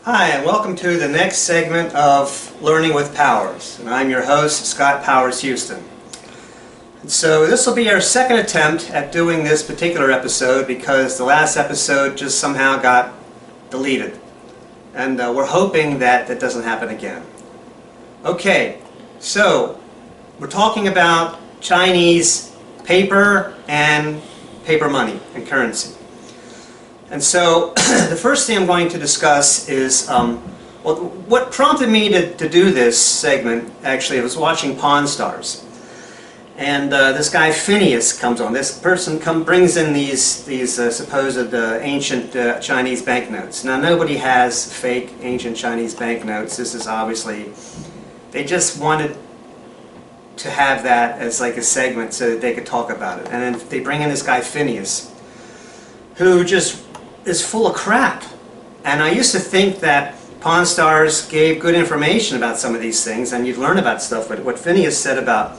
Hi, and welcome to the next segment of Learning with Powers. And I'm your host, Scott Powers Houston. And so this will be our second attempt at doing this particular episode because the last episode just somehow got deleted. And we're hoping that that doesn't happen again. Okay, so we're talking about Chinese paper and paper money and currency. And so the first thing I'm going to discuss is, what prompted me to do this segment, actually, I was watching Pawn Stars. And this guy Phineas comes on. This person brings in these supposed ancient Chinese banknotes. Now nobody has fake ancient Chinese banknotes. This is obviously, they just wanted to have that as like a segment so that they could talk about it. And then they bring in this guy Phineas, who just is full of crap. And I used to think that Pawn Stars gave good information about some of these things and you'd learn about stuff, but what Phineas said about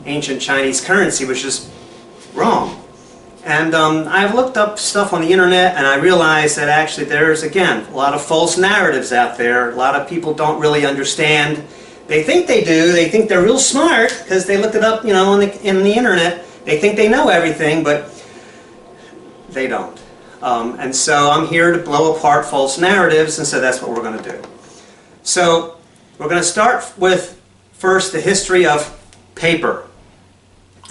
ancient Chinese currency was just wrong. And I've looked up stuff on the internet and I realized that actually there's, again, a lot of false narratives out there. A lot of people don't really understand. They think they do. They think they're real smart because they looked it up, you know, in the internet. They think they know everything, but they don't. And so I'm here to blow apart false narratives, and so that's what we're going to do. So we're going to start with first the history of paper.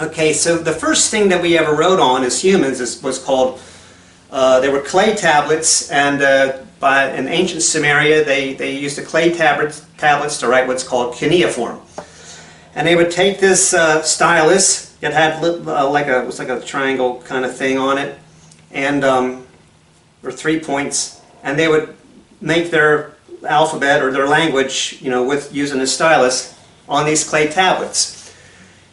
Okay, so the first thing that we ever wrote on as humans was called, they were clay tablets, and in ancient Sumeria they used the clay tablets to write what's called cuneiform. And they would take this stylus, it had it was like a triangle kind of thing on it, and or 3 points, and they would make their alphabet or their language, you know, with using a stylus on these clay tablets.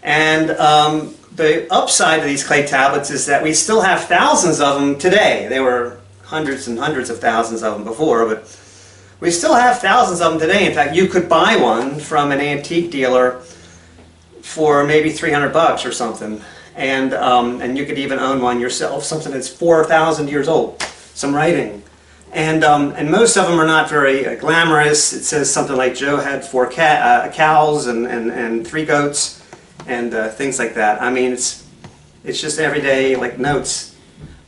And the upside of these clay tablets is that we still have thousands of them today. There were hundreds and hundreds of thousands of them before, but we still have thousands of them today. In fact, you could buy one from an antique dealer for maybe 300 bucks or something. And you could even own one yourself, something that's 4,000 years old, some writing. And most of them are not very glamorous. It says something like Joe had 4 cows and 3 goats and things like that. I mean, it's just everyday like notes.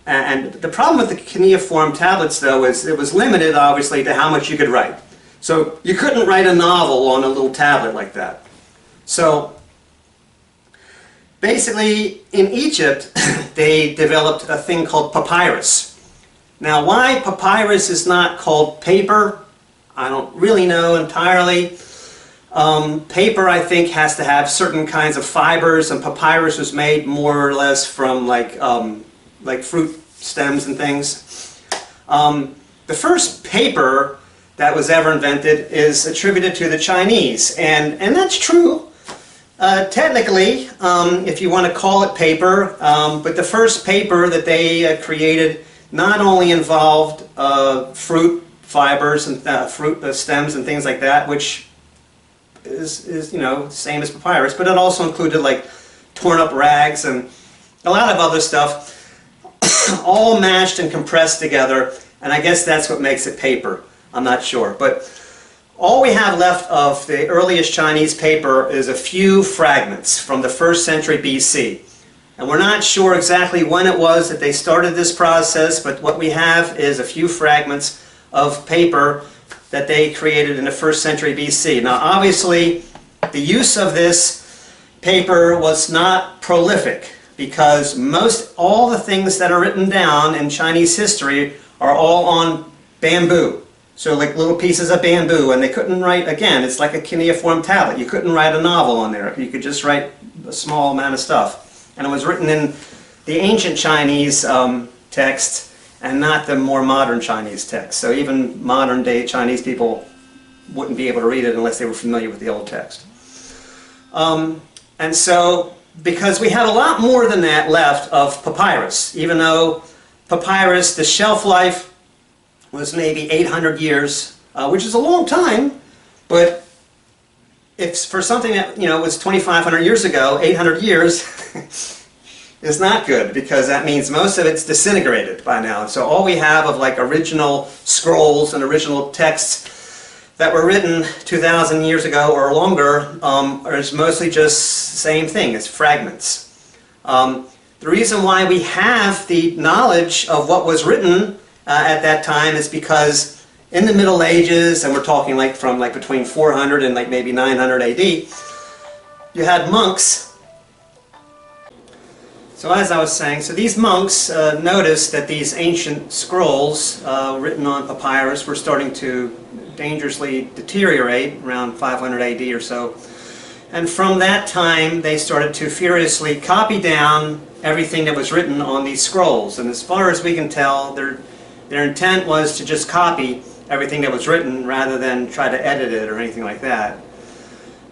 And the problem with the cuneiform tablets, though, is it was limited, obviously, to how much you could write. So you couldn't write a novel on a little tablet like that. So basically, in Egypt, they developed a thing called papyrus. Now, why papyrus is not called paper, I don't really know entirely. Paper, I think, has to have certain kinds of fibers, and papyrus was made more or less from like fruit stems and things. The first paper that was ever invented is attributed to the Chinese, and that's true. Technically, if you want to call it paper, but the first paper that they created not only involved fruit fibers and fruit stems and things like that, which is you know, same as papyrus, but it also included like torn up rags and a lot of other stuff, all mashed and compressed together, and I guess that's what makes it paper. I'm not sure, but all we have left of the earliest Chinese paper is a few fragments from the 1st century BC. And we're not sure exactly when it was that they started this process, but what we have is a few fragments of paper that they created in the 1st century BC. Now obviously the use of this paper was not prolific because all the things that are written down in Chinese history are all on bamboo. So like little pieces of bamboo, and they couldn't write, again, it's like a cuneiform tablet. You couldn't write a novel on there. You could just write a small amount of stuff. And it was written in the ancient Chinese text and not the more modern Chinese text. So even modern day Chinese people wouldn't be able to read it unless they were familiar with the old text. And so, because we had a lot more than that left of papyrus, even though papyrus, the shelf life was maybe 800 years, which is a long time, but if for something that, you know, was 2,500 years ago, 800 years, is not good, because that means most of it's disintegrated by now. So all we have of like original scrolls and original texts that were written 2,000 years ago or longer is mostly just the same thing, it's fragments. The reason why we have the knowledge of what was written at that time is because in the Middle Ages, and we're talking like from like between 400 and like maybe 900 AD, you had monks. So as I was saying, so these monks noticed that these ancient scrolls written on papyrus were starting to dangerously deteriorate around 500 AD or so. And from that time, they started to furiously copy down everything that was written on these scrolls. And as far as we can tell, their intent was to just copy everything that was written rather than try to edit it or anything like that.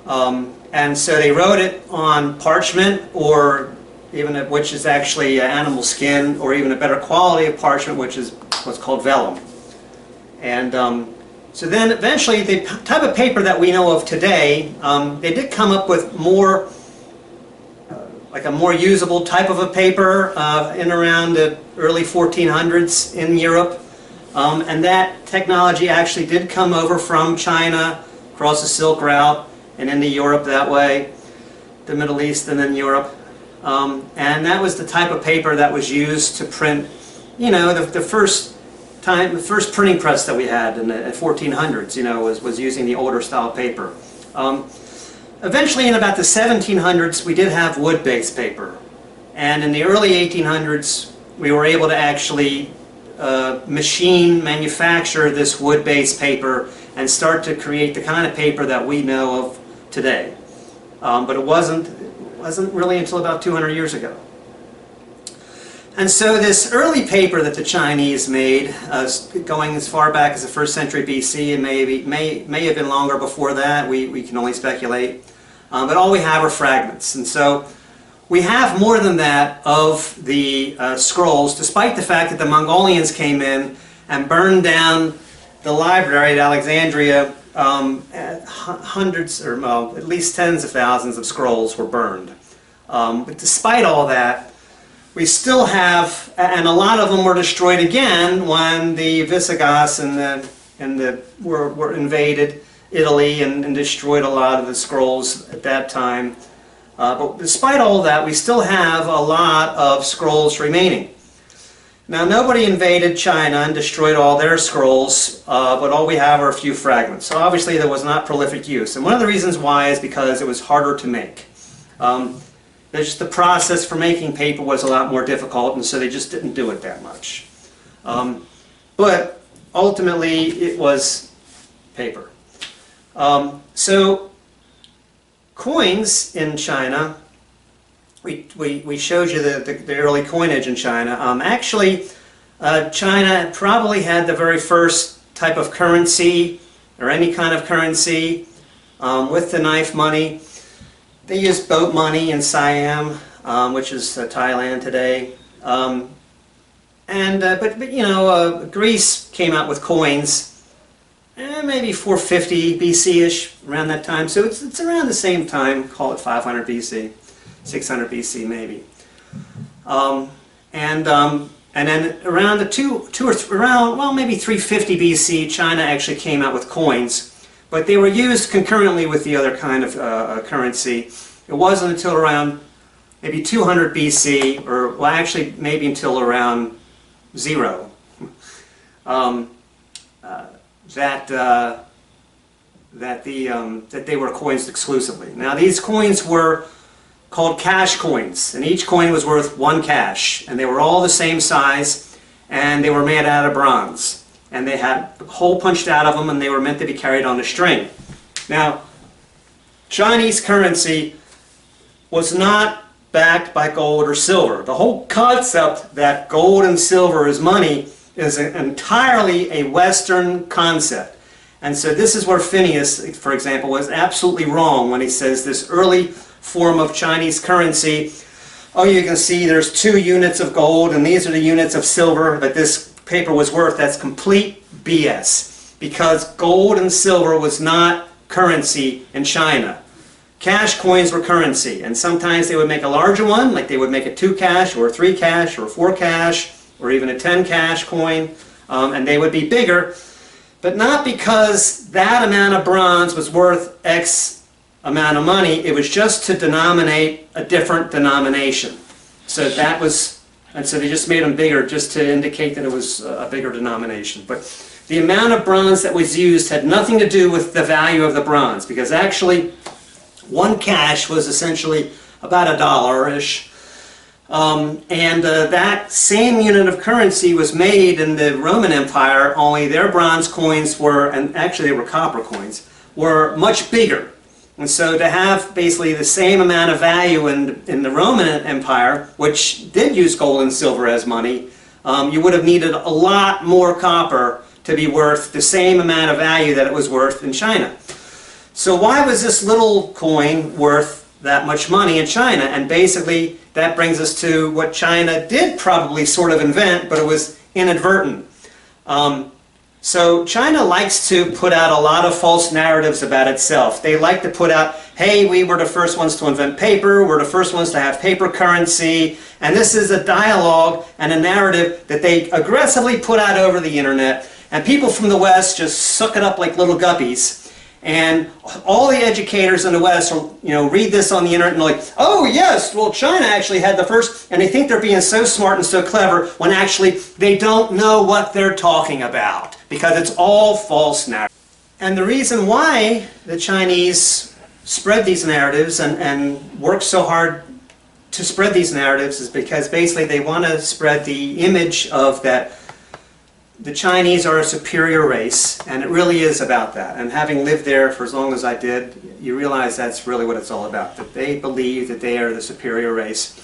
And so they wrote it on parchment, or even which is actually animal skin, or even a better quality of parchment, which is what's called vellum. And so then eventually the type of paper that we know of today, they did come up with more, like a more usable type of a paper in around the early 1400s in Europe. And that technology actually did come over from China, across the Silk Route, and into Europe that way, the Middle East and then Europe. And that was the type of paper that was used to print, you know, the first printing press that we had in the 1400s, you know, was using the older style paper. Eventually in about the 1700s we did have wood-based paper, and in the early 1800s we were able to actually manufacture this wood-based paper and start to create the kind of paper that we know of today. But it wasn't really until about 200 years ago. And so this early paper that the Chinese made, going as far back as the 1st century BC, and may have been longer before that, we can only speculate, but all we have are fragments. And so we have more than that of the scrolls, despite the fact that the Mongolians came in and burned down the library at Alexandria. Hundreds, or well, at least tens of thousands of scrolls were burned. But despite all that, we still have, and a lot of them were destroyed again when the Visigoths were invaded Italy and destroyed a lot of the scrolls at that time. But despite all that, we still have a lot of scrolls remaining. Now, nobody invaded China and destroyed all their scrolls, but all we have are a few fragments. So obviously there was not prolific use. And one of the reasons why is because it was harder to make. There's just the process for making paper was a lot more difficult, and so they just didn't do it that much. But ultimately it was paper. So coins in China, we showed you the early coinage in China. Actually, China probably had the very first type of currency, or any kind of currency, with the knife money. They used boat money in Siam, which is Thailand today. But you know, Greece came out with coins, maybe 450 BC-ish, around that time. So it's around the same time, call it 500 BC. 600 BC maybe, and then around maybe 350 BC, China actually came out with coins, but they were used concurrently with the other kind of currency. It wasn't until around maybe 200 BC, or well, actually maybe until around 0, that they were coins exclusively. Now these coins were called cash coins, and each coin was worth 1 cash, and they were all the same size, and they were made out of bronze, and they had a hole punched out of them, and they were meant to be carried on a string. Now, Chinese currency was not backed by gold or silver. The whole concept that gold and silver is money is entirely a Western concept. And so this is where Phineas, for example, was absolutely wrong when he says this early form of Chinese currency, oh, you can see there's 2 units of gold and these are the units of silver that this paper was worth. That's complete BS, because gold and silver was not currency in China. cash coins were currency, and sometimes they would make a larger one, like they would make a 2 cash or a 3 cash or a 4 cash or even a 10 cash coin, and they would be bigger, but not because that amount of bronze was worth X amount of money. It was just to denominate a different denomination. So that was, and so they just made them bigger just to indicate that it was a bigger denomination. But the amount of bronze that was used had nothing to do with the value of the bronze, because actually 1 cash was essentially about $1-ish. That same unit of currency was made in the Roman Empire, only their bronze coins were, and actually they were copper coins, were much bigger. And so to have basically the same amount of value in the Roman Empire, which did use gold and silver as money, you would have needed a lot more copper to be worth the same amount of value that it was worth in China. So why was this little coin worth that much money in China? And basically that brings us to what China did probably sort of invent, but it was inadvertent. So China likes to put out a lot of false narratives about itself. They like to put out, hey, we were the first ones to invent paper, we're the first ones to have paper currency, and this is a dialogue and a narrative that they aggressively put out over the internet, and people from the West just suck it up like little guppies. And all the educators in the West will, read this on the internet and they're like, oh yes, well China actually had the first, and they think they're being so smart and so clever when actually they don't know what they're talking about, because it's all false narrative. And the reason why the Chinese spread these narratives and work so hard to spread these narratives is because basically they want to spread the image of that the Chinese are a superior race, and it really is about that. And having lived there for as long as I did, you realize that's really what it's all about, that they believe that they are the superior race.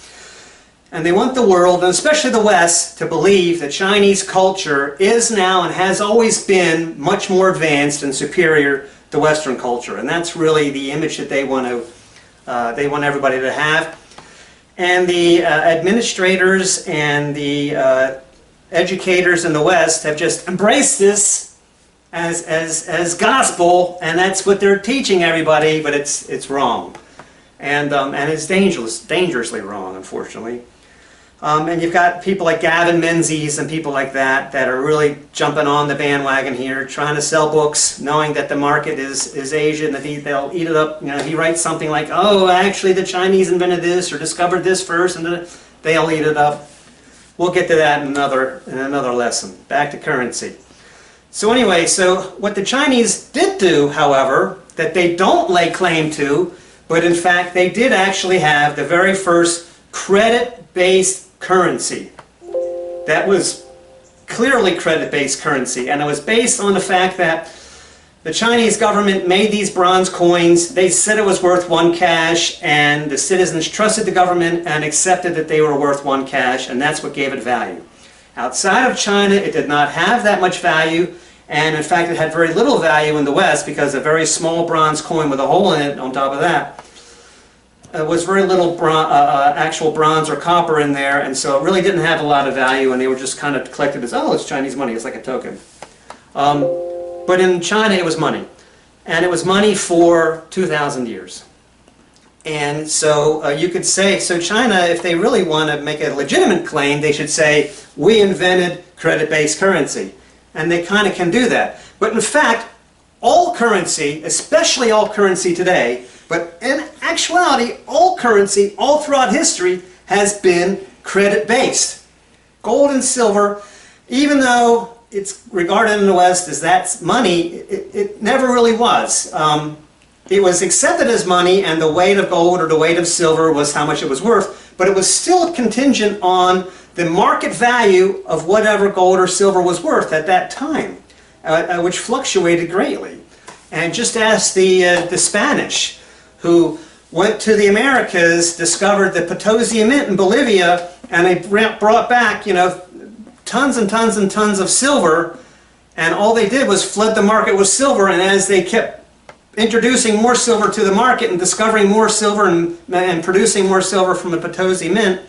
And they want the world, and especially the West, to believe that Chinese culture is now and has always been much more advanced and superior to Western culture. And that's really the image that they want everybody to have. And the administrators and the educators in the West have just embraced this as gospel, and that's what they're teaching everybody, but it's wrong. And it's dangerously wrong, unfortunately. And you've got people like Gavin Menzies and people like that are really jumping on the bandwagon here, trying to sell books, knowing that the market is Asian, that they'll eat it up. He writes something like, oh, actually the Chinese invented this or discovered this first, and they'll eat it up. We'll get to that in another lesson. Back to currency. So anyway, so what the Chinese did do, however, that they don't lay claim to, but in fact they did actually have the very first credit-based currency. That was clearly credit-based currency, and it was based on the fact that the Chinese government made these bronze coins. They said it was worth 1 cash, and the citizens trusted the government and accepted that they were worth 1 cash, and that's what gave it value. Outside of China, it did not have that much value, and in fact it had very little value in the West, because a very small bronze coin with a hole in it on top of that was very little actual bronze or copper in there, and so it really didn't have a lot of value, and they were just kind of collected as, oh, it's Chinese money, it's like a token. But in China it was money, and it was money for 2,000 years. And so you could say, so China, if they really want to make a legitimate claim, they should say, we invented credit-based currency. And they kind of can do that. But in fact, all currency, especially all currency today, but in actuality, all currency all throughout history has been credit-based. Gold and silver, even though it's regarded in the West as that's money, it never really was. It was accepted as money, and the weight of gold or the weight of silver was how much it was worth, but it was still contingent on the market value of whatever gold or silver was worth at that time, which fluctuated greatly. And just ask the Spanish, who went to the Americas, discovered the Potosi Mint in Bolivia, and they brought back, tons and tons and tons of silver, and all they did was flood the market with silver, and as they kept introducing more silver to the market and discovering more silver and producing more silver from the Potosi Mint,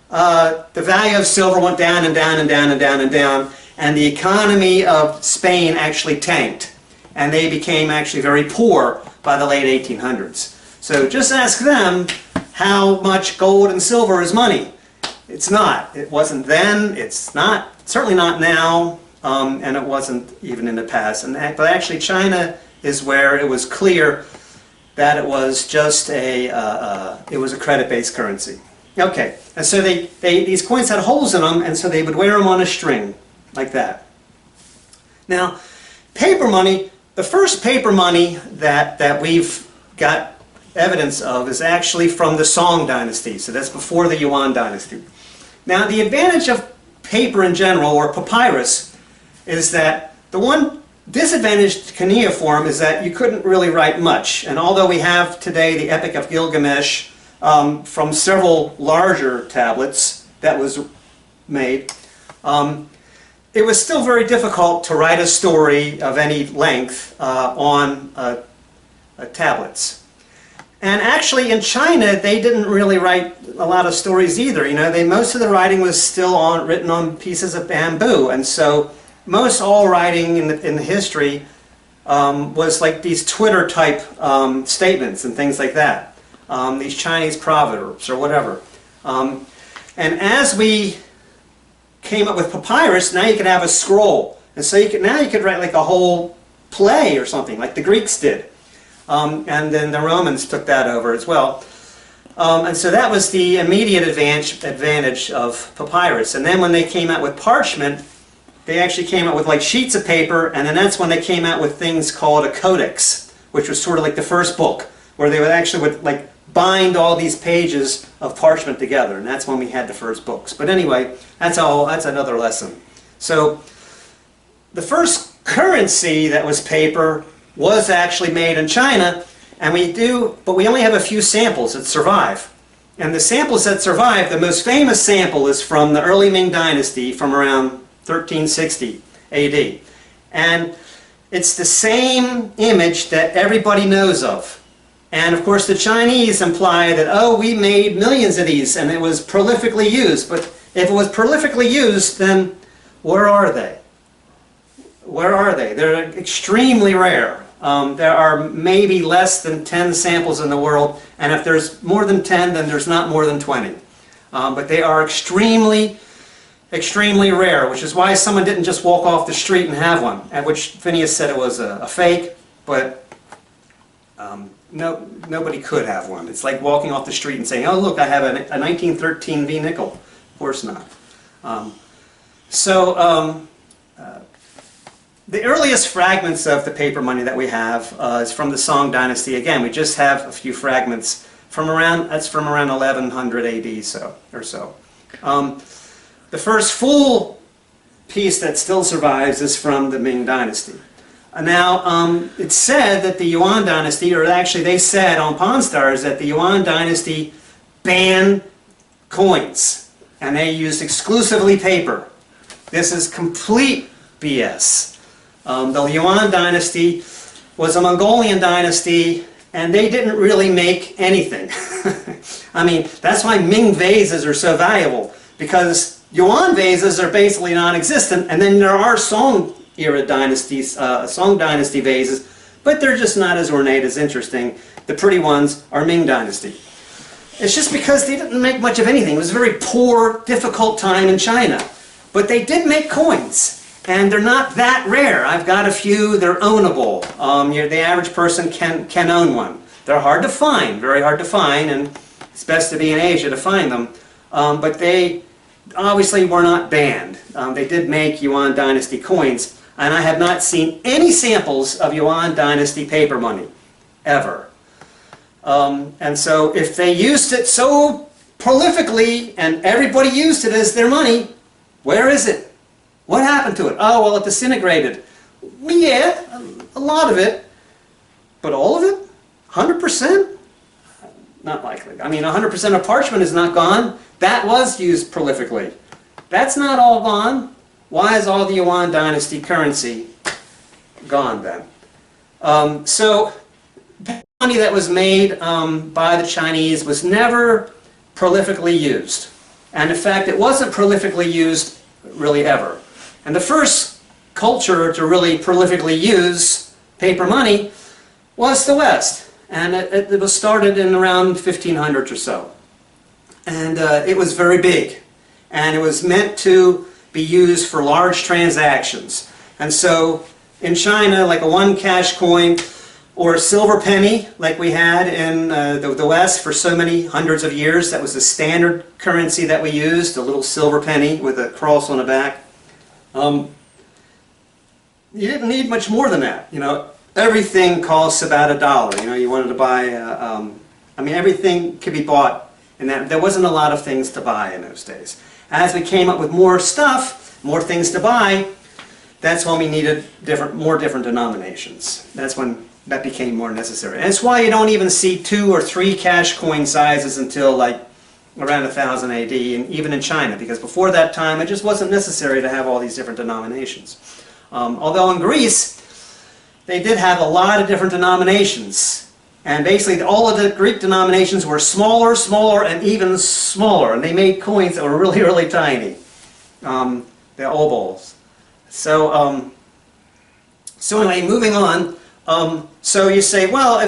the value of silver went down and down and down and down and down, and the economy of Spain actually tanked, and they became actually very poor by the late 1800s. So just ask them how much gold and silver is money. It's not. It wasn't then. It's not. Certainly not now. And it wasn't even in the past. But actually, China is where it was clear that it was just it was a credit-based currency. Okay, and so these coins had holes in them, and so they would wear them on a string like that. Now, paper money. The first paper money that we've got evidence of is actually from the Song dynasty. So that's before the Yuan dynasty. Now, the advantage of paper in general, or papyrus, is that the one disadvantage to cuneiform is that you couldn't really write much. And although we have today the Epic of Gilgamesh from several larger tablets that was made, it was still very difficult to write a story of any length on tablets. And actually in China, they didn't really write a lot of stories either. You know, most of the writing was still written on pieces of bamboo. And so most all writing in the history was like these Twitter type statements and things like that. These Chinese proverbs or whatever. And as we came up with papyrus, now you could have a scroll. And so now you could write like a whole play or something like the Greeks did. And then the Romans took that over as well. And so that was the immediate advantage of papyrus. And then when they came out with parchment, they actually came out with like sheets of paper, and then that's when they came out with things called a codex, which was sort of like the first book, where they would like bind all these pages of parchment together, and that's when we had the first books. But anyway, that's another lesson. So the first currency that was paper was actually made in China, and but we only have a few samples that survive. And the samples that survive, the most famous sample is from the early Ming Dynasty from around 1360 AD. And it's the same image that everybody knows of. And of course the Chinese imply that, oh, we made millions of these and it was prolifically used. But if it was prolifically used, then where are they? Where are they? They're extremely rare. There are maybe less than 10 samples in the world, and if there's more than 10, then there's not more than 20. But they are extremely rare, which is why someone didn't just walk off the street and have one, at which Phineas said it was a fake, but nobody could have one. It's like walking off the street and saying, oh look, I have a 1913 V nickel. Of course not. The earliest fragments of the paper money that we have is from the Song dynasty. Again, we just have a few fragments from around 1100 AD or so. The first full piece that still survives is from the Ming dynasty. Now, it's said that the Yuan dynasty, or actually they said on Pawn Stars that the Yuan dynasty banned coins, and they used exclusively paper. This is complete BS. The Yuan dynasty was a Mongolian dynasty, and they didn't really make anything. I mean, that's why Ming vases are so valuable, because Yuan vases are basically non-existent, and then there are Song era dynasties, Song dynasty vases, but they're just not as ornate, as interesting. The pretty ones are Ming dynasty. It's just because they didn't make much of anything. It was a very poor, difficult time in China. But they did make coins. And they're not that rare. I've got a few. They're ownable. The average person can own one. They're hard to find, very hard to find, and it's best to be in Asia to find them. But they obviously were not banned. They did make Yuan dynasty coins, and I have not seen any samples of Yuan dynasty paper money, ever. And so if they used it so prolifically, and everybody used it as their money, where is it? What happened to it? Oh, well, it disintegrated. Well, yeah, a lot of it. But all of it? 100%? Not likely. I mean, 100% of parchment is not gone. That was used prolifically. That's not all gone. Why is all the Yuan dynasty currency gone then? So, the money that was made by the Chinese was never prolifically used. And in fact, it wasn't prolifically used really ever. And the first culture to really prolifically use paper money was the West. And it was started in around 1500s or so. And it was very big. And it was meant to be used for large transactions. And so in China, like a 1 cash coin or a silver penny, like we had in the West for so many hundreds of years, that was the standard currency that we used, a little silver penny with a cross on the back. You didn't need much more than that. You know, everything costs about $1. You know, you wanted to buy, I mean, everything could be bought, and there wasn't a lot of things to buy in those days. As we came up with more stuff, more things to buy, that's when we needed more different denominations. That's when that became more necessary. And it's why you don't even see 2 or 3 cash coin sizes until like around 1000 AD, and even in China, because before that time it just wasn't necessary to have all these different denominations. Although in Greece, they did have a lot of different denominations. And basically all of the Greek denominations were smaller, smaller, and even smaller. And they made coins that were really, really tiny. The obols. So anyway, moving on. So you say, well,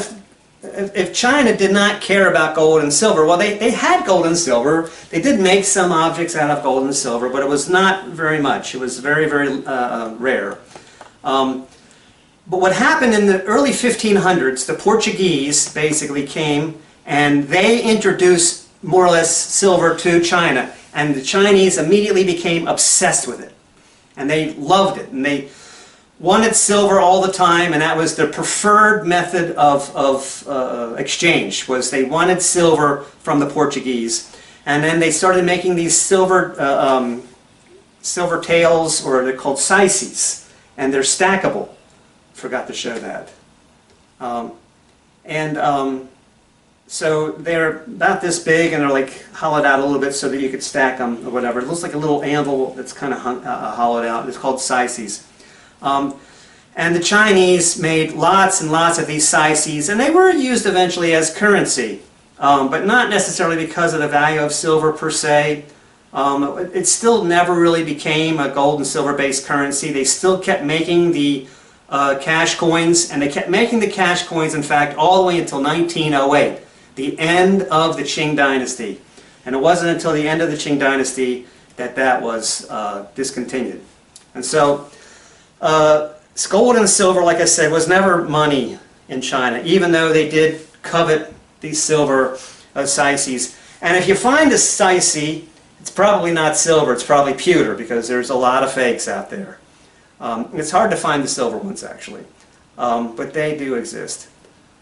if China did not care about gold and silver, well, they had gold and silver. They did make some objects out of gold and silver, but it was not very much. It was very, very rare. But what happened in the early 1500s, the Portuguese basically came and they introduced more or less silver to China. And the Chinese immediately became obsessed with it. And they loved it. And they wanted silver all the time, and that was their preferred method of exchange, was they wanted silver from the Portuguese. And then they started making these silver tails, or they're called saices, and they're stackable. Forgot to show that. So they're about this big, and they're like hollowed out a little bit so that you could stack them or whatever. It looks like a little anvil that's kind of hollowed out. It's called saices. And the Chinese made lots and lots of these saices, and they were used eventually as currency, but not necessarily because of the value of silver per se. It still never really became a gold and silver based currency. They still kept making the cash coins, and they kept making the cash coins, in fact, all the way until 1908, the end of the Qing dynasty. And it wasn't until the end of the Qing dynasty that that was discontinued. And so gold and silver, like I said, was never money in China, even though they did covet these silver saices. And if you find a saisi, it's probably not silver, it's probably pewter, because there's a lot of fakes out there. It's hard to find the silver ones, actually, but they do exist.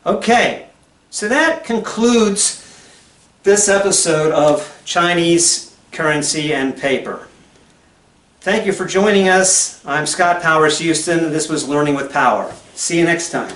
Okay, so that concludes this episode of Chinese currency and paper. Thank you for joining us. I'm Scott Powers Houston, and this was Learning with Power. See you next time.